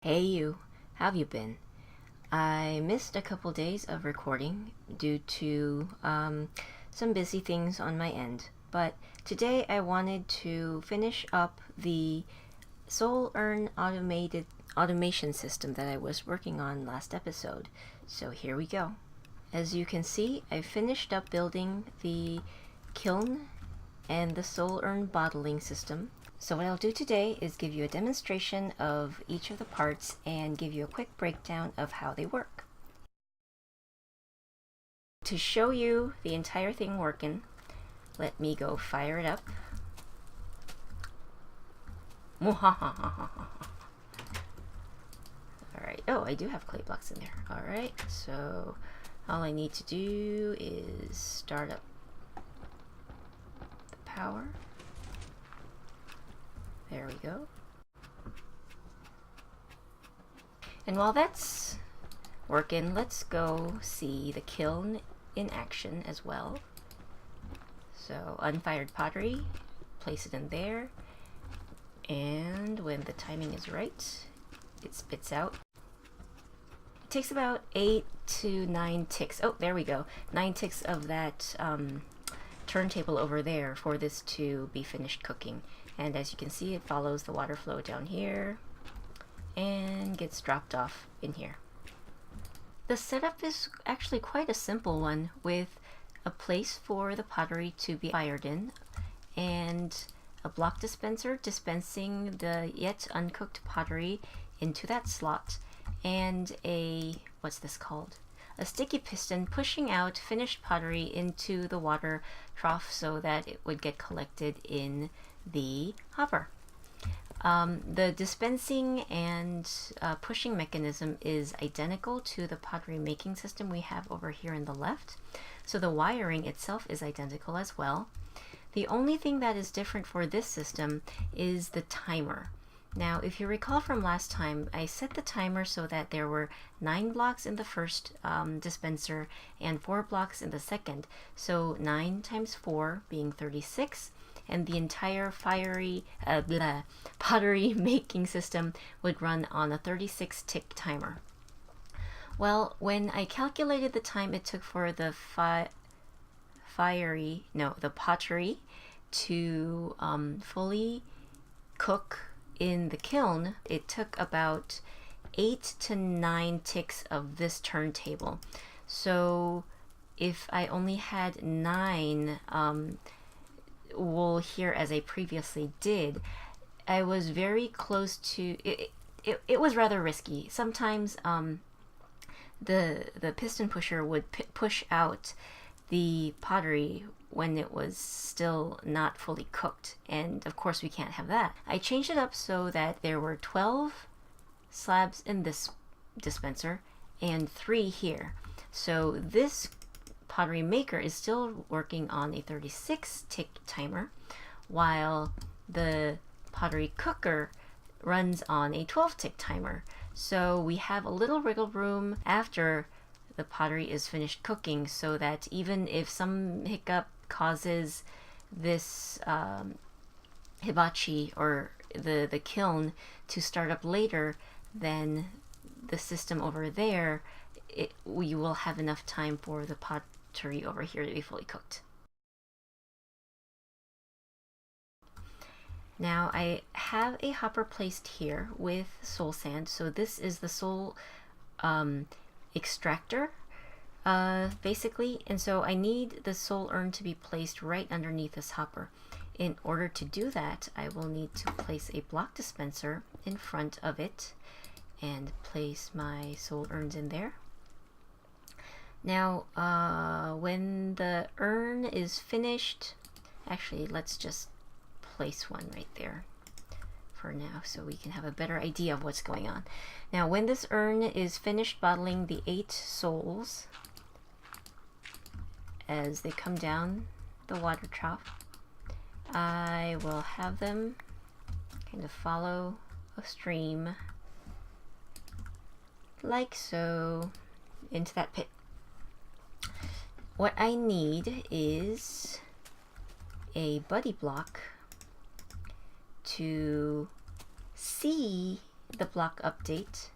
Hey you, how have you been? I missed a couple days of recording due to some busy things on my end, but today I wanted to finish up the Soul Earn automation system that I was working on last episode. So here we go. As you can see, I finished up building the kiln and the Soul Earn bottling system. So what I'll do today is give you a demonstration of each of the parts and give you a quick breakdown of how they work. To show you the entire thing working, let me go fire it up. Alright, oh, I do have clay blocks in there. Alright, so all I need to do is start up the power. There we go. And while that's working, let's go see the kiln in action as well. So unfired pottery, place it in there, and when the timing is right, it spits out. It takes about 8 to 9 ticks. Oh, there we go. 9 ticks of that turntable over there for this to be finished cooking. And as you can see, it follows the water flow down here and gets dropped off in here. The setup is actually quite a simple one, with a place for the pottery to be fired in and a block dispenser dispensing the yet uncooked pottery into that slot, and a, what's this called? A sticky piston pushing out finished pottery into the water trough so that it would get collected in the hopper. The dispensing and pushing mechanism is identical to the pottery making system we have over here in the left, so the wiring itself is identical as well. The only thing that is different for this system is the timer. Now, if you recall from last time, I set the timer so that there were 9 blocks in the first dispenser and 4 blocks in the second. So 9 times 4 being 36, and the entire pottery making system would run on a 36-tick timer. Well, when I calculated the time it took for the pottery to fully cook in the kiln, it took about 8 to 9 ticks of this turntable. So if I only had 9 wool here as I previously did, I was very close to it. It was rather risky. Sometimes the piston pusher would push out the pottery when it was still not fully cooked, and of course we can't have that. I changed it up so that there were 12 slabs in this dispenser and 3 here. So this pottery maker is still working on a 36-tick timer, while the pottery cooker runs on a 12-tick timer. So we have a little wiggle room after the pottery is finished cooking, so that even if some hiccup causes this hibachi or the kiln to start up later than the system over there, we will have enough time for the pottery over here to be fully cooked. Now I have a hopper placed here with soul sand. So this is the soul extractor basically, and so I need the soul urn to be placed right underneath this hopper. In order to do that, I will need to place a block dispenser in front of it and place my soul urns in there. Now when the urn is finished, actually let's just place one right there for now so we can have a better idea of what's going on. Now when this urn is finished bottling the 8 souls as they come down the water trough, I will have them kind of follow a stream like so into that pit. What I need is a buddy block to see the block update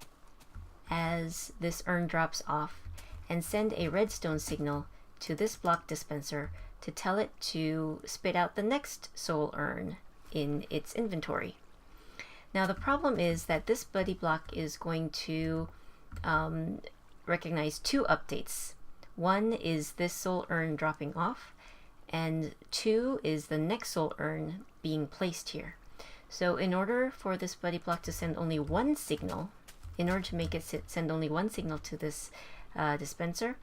as this urn drops off and send a redstone signal to this block dispenser to tell it to spit out the next soul urn in its inventory. Now the problem is that this buddy block is going to recognize two updates. One is this soul urn dropping off, and two is the next soul urn being placed here. So in order for this buddy block to send only one signal, in order to make it send only one signal to this dispenser,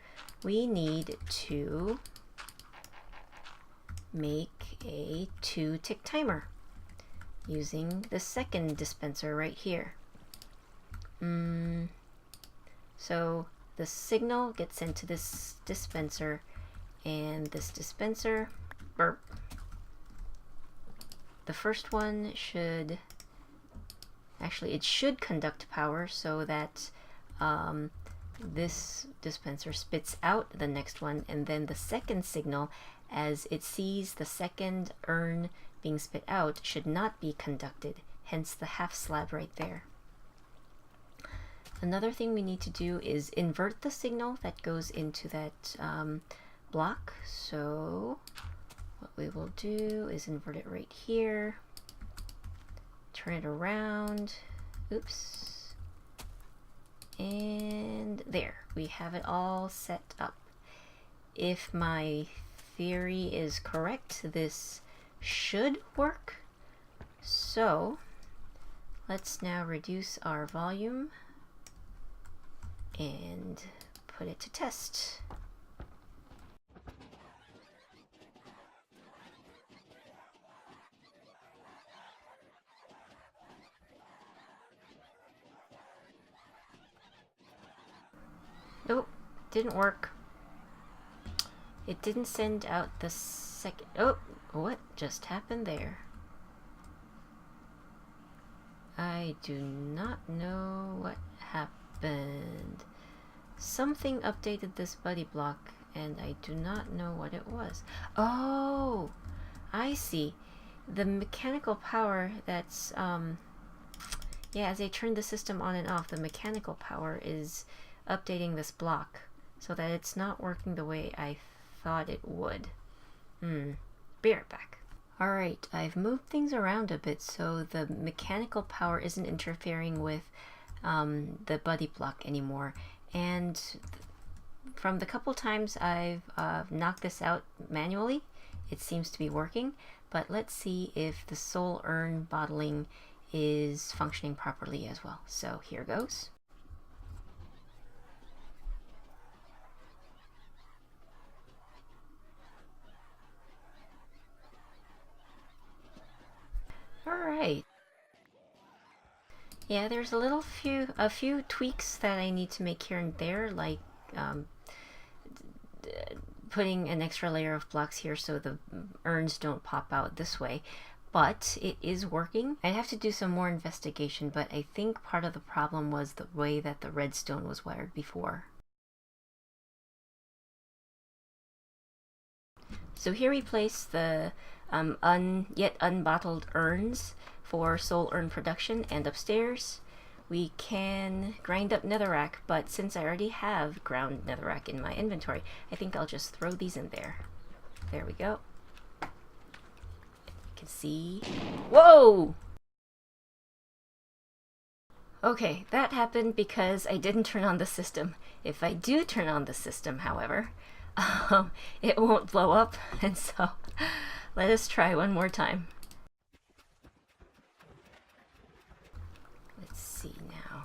we need to make a 2-tick timer using the second dispenser right here. So the signal gets sent to this dispenser, and this dispenser, burp. The first one should, actually it should conduct power so that this dispenser spits out the next one, and then the second signal, as it sees the second urn being spit out, should not be conducted, hence the half slab right there. Another thing we need to do is invert the signal that goes into that block. So what we will do is invert it right here, turn it around, oops, and there, we have it all set up. If my theory is correct, this should work. So let's now reduce our volume and put it to test. Nope, didn't work. It didn't send out the second. Oh, what just happened there? I do not know what happened. Something updated this buddy block, and I do not know what it was. Oh, I see. The mechanical power that's, yeah, as I turn the system on and off, the mechanical power is updating this block so that it's not working the way I thought it would. Be right back. Alright, I've moved things around a bit so the mechanical power isn't interfering with the buddy block anymore, and from the couple times I've knocked this out manually, it seems to be working. But let's see if the soul urn bottling is functioning properly as well. So here goes. Alright. Yeah, there's a few tweaks that I need to make here and there, like putting an extra layer of blocks here so the urns don't pop out this way. But it is working. I'd have to do some more investigation, but I think part of the problem was the way that the redstone was wired before. So here we place the yet unbottled urns for soul urn production, and upstairs we can grind up netherrack, but since I already have ground netherrack in my inventory, I think I'll just throw these in there. There we go. You can see. Whoa! Okay, that happened because I didn't turn on the system. If I do turn on the system, however, it won't blow up, and so let us try one more time. Let's see now.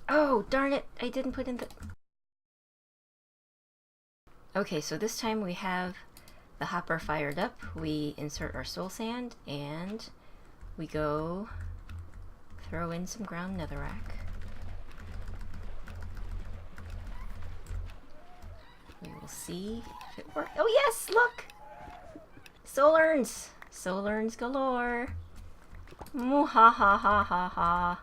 Oh, darn it! I didn't put in the... Okay, so this time we have the hopper fired up. We insert our soul sand, and we go throw in some ground netherrack. We will see if it works. Oh yes, look! Soul urns! Soul urns galore! Muhahahaha!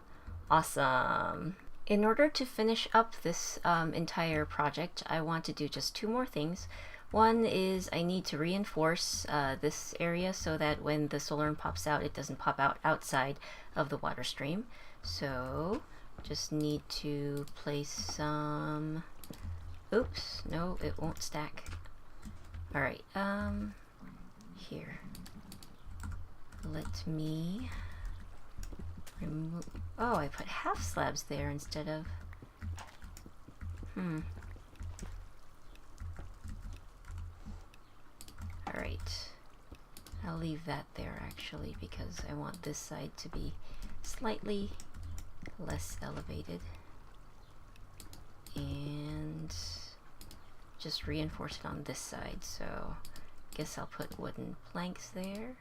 Awesome! In order to finish up this entire project, I want to do just two more things. One is I need to reinforce this area so that when the solar urn pops out, it doesn't pop out outside of the water stream. So just need to place some... Oops, no, it won't stack. Alright, here. Let me remove... Oh, I put half slabs there instead of... Alright. I'll leave that there actually because I want this side to be slightly less elevated. And just reinforce it on this side. So I guess I'll put wooden planks there.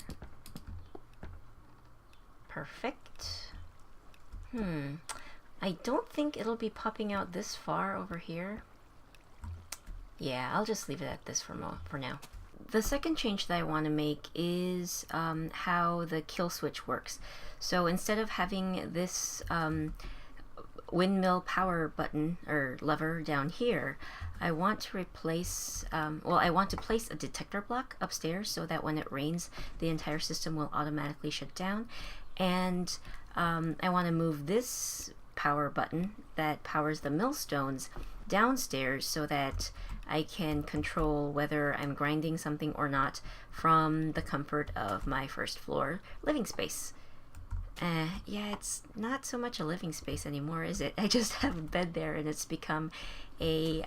Perfect. I don't think it'll be popping out this far over here. Yeah, I'll just leave it at this for now. The second change that I want to make is how the kill switch works. So instead of having this windmill power button or lever down here, I want to replace, I want to place a detector block upstairs so that when it rains, the entire system will automatically shut down. And I want to move this power button that powers the millstones downstairs so that I can control whether I'm grinding something or not from the comfort of my first floor living space. Yeah, it's not so much a living space anymore, is it? I just have a bed there and it's become a,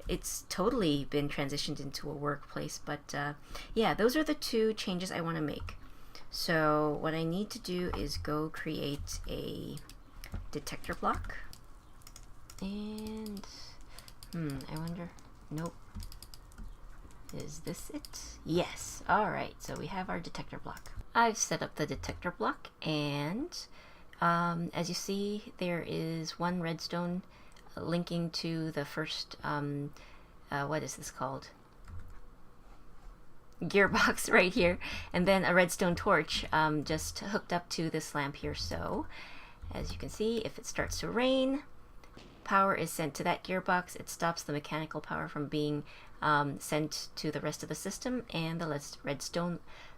it's totally been transitioned into a workplace, but yeah, those are the two changes I want to make. So what I need to do is go create a detector block. And I wonder, nope. Is this it? Yes. Alright, so we have our detector block. I've set up the detector block, and as you see, there is one redstone linking to the first, what is this called? Gearbox right here, and then a redstone torch just hooked up to this lamp here. So as you can see, if it starts to rain, power is sent to that gearbox. It stops the mechanical power from being sent to the rest of the system, and the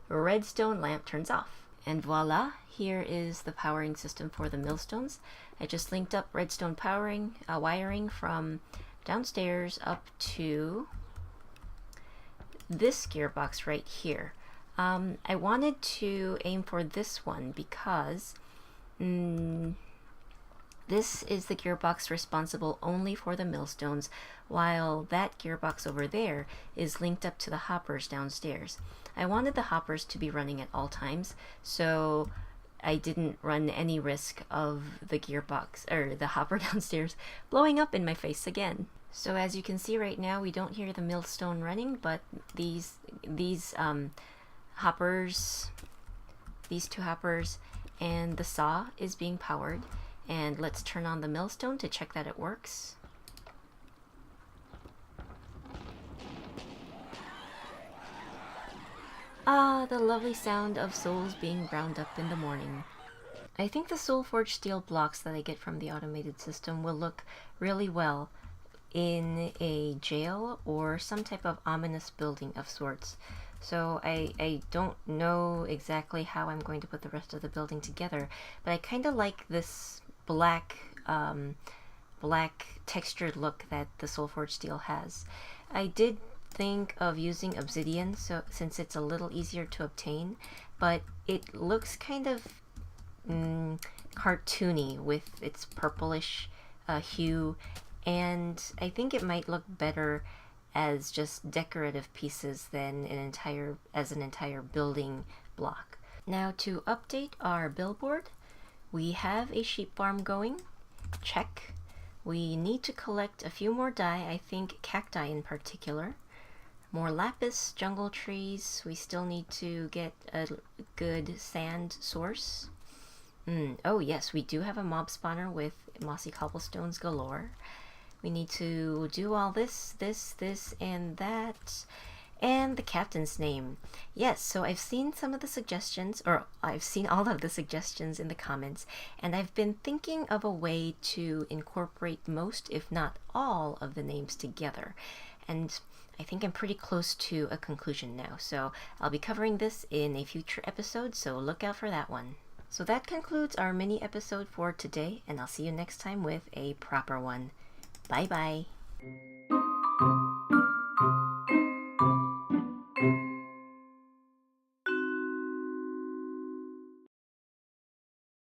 redstone lamp turns off. And voila, here is the powering system for the millstones. I just linked up redstone powering wiring from downstairs up to this gearbox right here. I wanted to aim for this one because this is the gearbox responsible only for the millstones, while that gearbox over there is linked up to the hoppers downstairs. I wanted the hoppers to be running at all times, so I didn't run any risk of the gearbox, or the hopper downstairs, blowing up in my face again. So as you can see right now, we don't hear the millstone running, but these hoppers, these two hoppers, and the saw is being powered. And let's turn on the millstone to check that it works. Ah, the lovely sound of souls being ground up in the morning. I think the soul forged steel blocks that I get from the automated system will look really well in a jail or some type of ominous building of sorts. So I don't know exactly how I'm going to put the rest of the building together, but I kind of like this black textured look that the Soulforged steel has. I did think of using obsidian, so since it's a little easier to obtain, but it looks kind of cartoony with its purplish hue, and I think it might look better as just decorative pieces than as an entire building block. Now to update our billboard, we have a sheep farm going. Check. We need to collect a few more dye, I think cacti in particular. More lapis, jungle trees. We still need to get a good sand source. Oh yes, we do have a mob spawner with mossy cobblestones galore. We need to do all this, and that. And the captain's name. Yes, so I've seen some of the suggestions, or I've seen all of the suggestions in the comments, and I've been thinking of a way to incorporate most, if not all, of the names together. And I think I'm pretty close to a conclusion now, so I'll be covering this in a future episode, so look out for that one. So that concludes our mini episode for today, and I'll see you next time with a proper one. Bye bye!